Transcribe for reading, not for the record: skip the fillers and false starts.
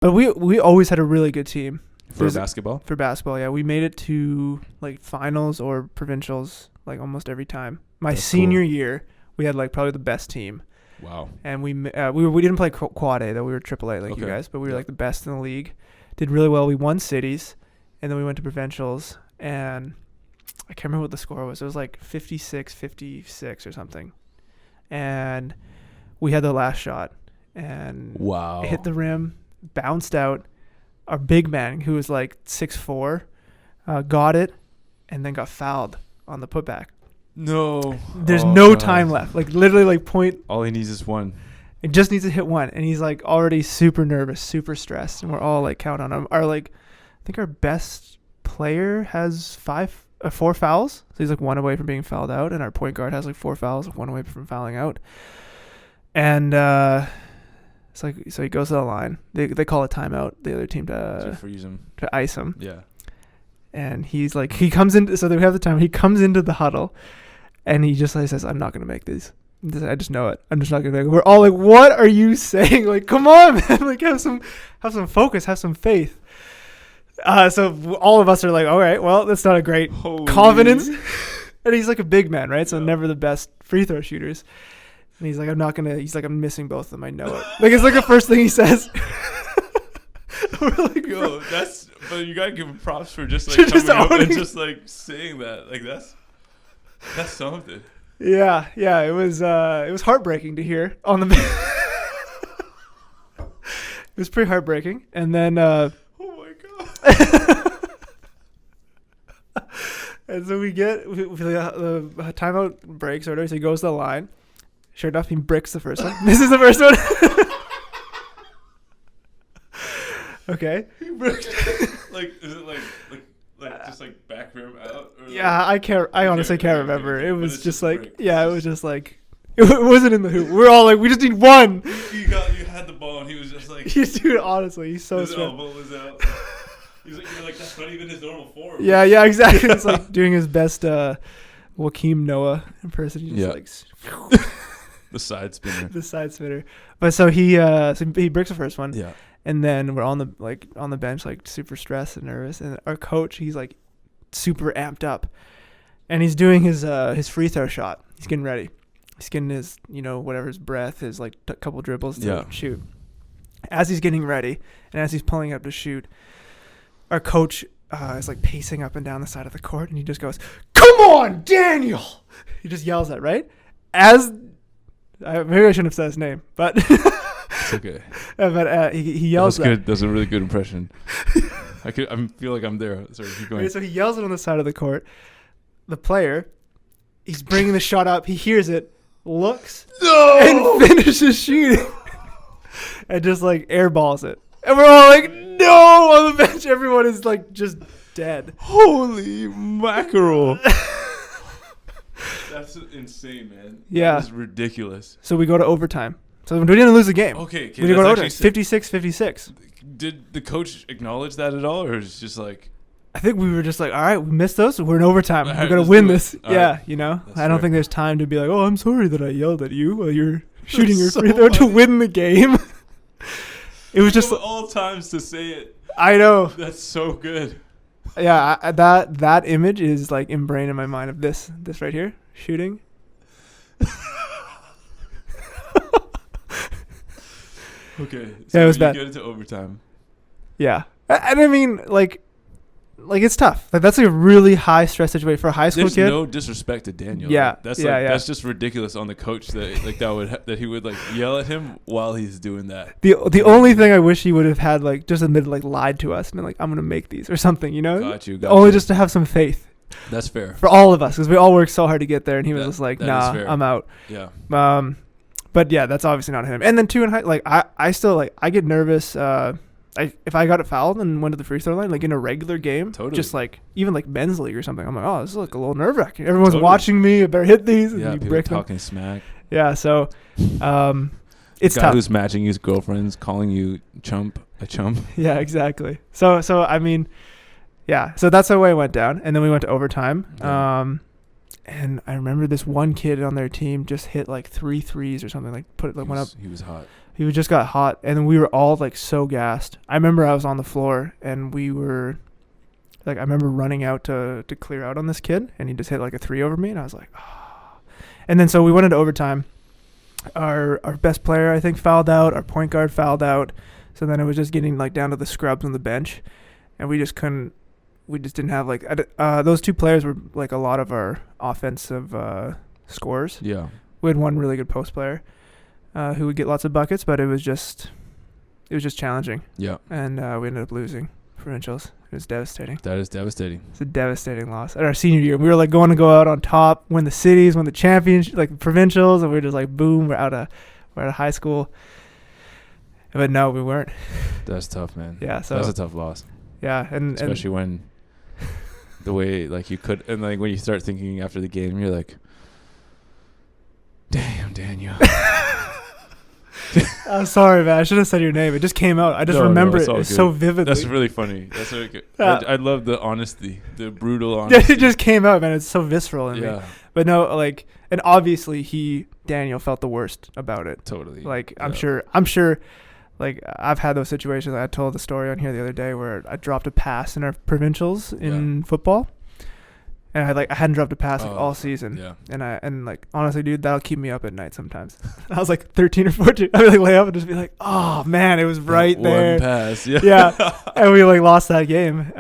But we always had a really good team. For basketball? For basketball, yeah. We made it to like finals or provincials like almost every time. My senior year, we had like probably the best team. Wow. And we didn't play quad A though. We were AAA like you guys, but we were like the best in the league. Did really well. We won cities, and then we went to provincials, and I can't remember what the score was. It was like 56 or something. And we had the last shot, and wow, it hit the rim, bounced out. Our big man, who was like 6'4", got it, and then got fouled on the putback. No. There's no time left. Like literally like point. All he needs is one. It just needs to hit one, and he's like already super nervous, super stressed, and we're all like counting on him. I think our best player has 4 fouls, so he's like 1 away from being fouled out, and our point guard has like 4 fouls, 1 away from fouling out. And it's like, so he goes to the line. They call a timeout, the other team to freeze him, to ice him. Yeah. And he's like, he comes in, so they have the time. He comes into the huddle, and he just like says, "I'm not gonna make these. I just know it. I'm just not gonna make it." We're all like, "What are you saying? Like, come on, man! Like, have some focus, have some faith." So all of us are like, "All right, well, that's not a great confidence." And he's like a big man, right? So never the best free throw shooters. And he's like, "I'm not gonna." He's like, "I'm missing both of them. I know it." Like it's like the first thing he says. We're like, yo, but you gotta give him props for just like coming up and just like saying that. Like that's something. Yeah, it was heartbreaking to hear on the. It was pretty heartbreaking, and then. Oh my god. And so the timeout breaks or whatever. So he goes to the line. Sure enough, he bricks the first one. This is the first one. Okay. He bricks. Like, is it like just like back rim out? Or yeah, I honestly can't remember. It was just like, bricks. Yeah, it was just like, it wasn't in the hoop. We're all like, we just need one. You had the ball, and he was just like, dude, honestly, he's so his elbow was out. You're like, that's not even his normal form. Yeah, exactly. It's like doing his best Joakim Noah impersonation. Just like the side spinner. The side spinner. But so he breaks the first one. Yeah. And then we're on the bench like super stressed and nervous, and our coach, he's like super amped up, and he's doing his free throw shot. He's getting ready. He's getting his whatever his breath, his like a couple dribbles to shoot. As he's getting ready and as he's pulling up to shoot, our coach is like pacing up and down the side of the court, and he just goes, "Come on, Daniel!" He just yells that, right? Maybe I shouldn't have said his name, but it's okay. But he yells that. Good. That's a really good impression. I feel like I'm there. Sorry, keep going. Okay, so he yells it on the side of the court. The player, he's bringing the shot up. He hears it, looks, and finishes shooting, and just like airballs it. And we're all like, "No!" On the bench, everyone is like just dead. Holy mackerel! That's insane, man. Yeah, that's ridiculous. So we go to overtime. So we didn't lose the game. Okay, we didn't go to overtime. 56-56. Did the coach acknowledge that at all, or is it just like? I think we were just like, all right, we missed those. We're in overtime. We're gonna win this. Yeah, right. I don't think there's time to be like, "Oh, I'm sorry that I yelled at you while you're shooting your free throw to win the game." It was just all times to say it. I know. That's so good. Yeah, that image is like ingrained in my mind of this right here, shooting. Okay. So yeah, it was you bad. get into overtime. Yeah, and I mean, like it's tough. Like that's a really high stress situation for a high school kid. There's no disrespect to Daniel. Yeah, like, that's just ridiculous on the coach that he would like yell at him while he's doing that. The only thing I wish he would have had like just admitted like lied to us and been like, "I'm gonna make these" or something, Got you. Only just to have some faith. That's fair for all of us because we all worked so hard to get there, and he was just like, "Nah, I'm out." Yeah. But yeah, that's obviously not him. And then too in high, like I still like I get nervous. If I got it fouled and went to the free throw line, like in a regular game, just like even like men's league or something, I'm like, oh, this is like a little nerve wracking. Everyone's watching me. I better hit these. Yeah, and you people talking smack. Yeah, so it's guy tough. Who's matching his girlfriend's calling you a chump. Yeah, exactly. So I mean, yeah. So that's the way it went down, and then we went to overtime. Yeah. And I remember this one kid on their team just hit like 3 threes or something. Like went up. He was hot. He just got hot, and we were all like so gassed. I remember I was on the floor, and we were like, I remember running out to clear out on this kid, and he just hit like a 3 over me, and I was like, oh. And then so we went into overtime. Our best player, I think, fouled out. Our point guard fouled out. So then it was just getting like down to the scrubs on the bench, and we just didn't have like those 2 players were like a lot of our offensive scorers. Yeah. We had one really good post player who would get lots of buckets, but it was just challenging. Yeah. And we ended up losing Provincials. It was devastating. That is devastating. It's a devastating loss. At our senior year, we were like going to go out on top, win the cities, win the championship, like Provincials, and we were just like, boom, we're out of high school. But no, we weren't. That's tough, man. Yeah, so that's a tough loss. Yeah, and especially when the way like you could, and like when you start thinking after the game, you're like, damn, Daniel. I'm sorry, man. I should have said your name. It just came out. I just remember it so vividly. That's really funny. That's really good. I love the honesty, the brutal Yeah, honesty. it just came out, man. It's so visceral in me. But no, like, and obviously Daniel felt the worst about it. Totally. Like, I'm sure, like, I've had those situations. I told the story on here the other day where I dropped a pass in our provincials in football. And I hadn't dropped a pass like all season. Yeah. And like, honestly, dude, that'll keep me up at night sometimes. I was like 13 or 14. I would like lay up and just be like, oh man, it was right there. One pass. Yeah. Yeah. And we like lost that game.